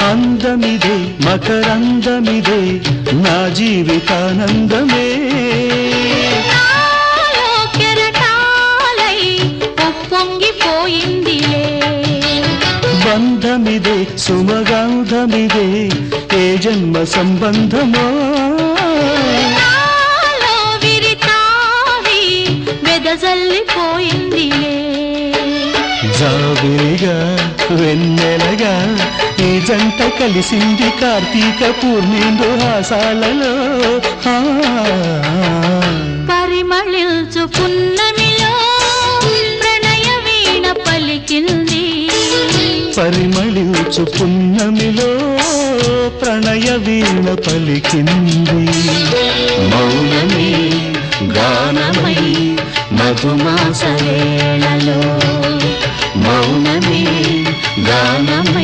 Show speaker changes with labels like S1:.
S1: అందమిదే మకరందమిదే నా జీవితానందమే బంధమిదే సుమగంధమిదే ఏ జన్మ సంబంధమో జాబిలిగా వెన్నెలగా ఈ జంట కలిసింది కార్తీక పూర్ణిందు హాసాలలో
S2: పరిమళించు పున్నమిలో ప్రణయ వీణ పలికింది
S1: పరిమళించు పున్నమిలో ప్రణయ వీణ పలికింది మౌనమే గానమై మధుమాస వేళలో మౌనమే గానమై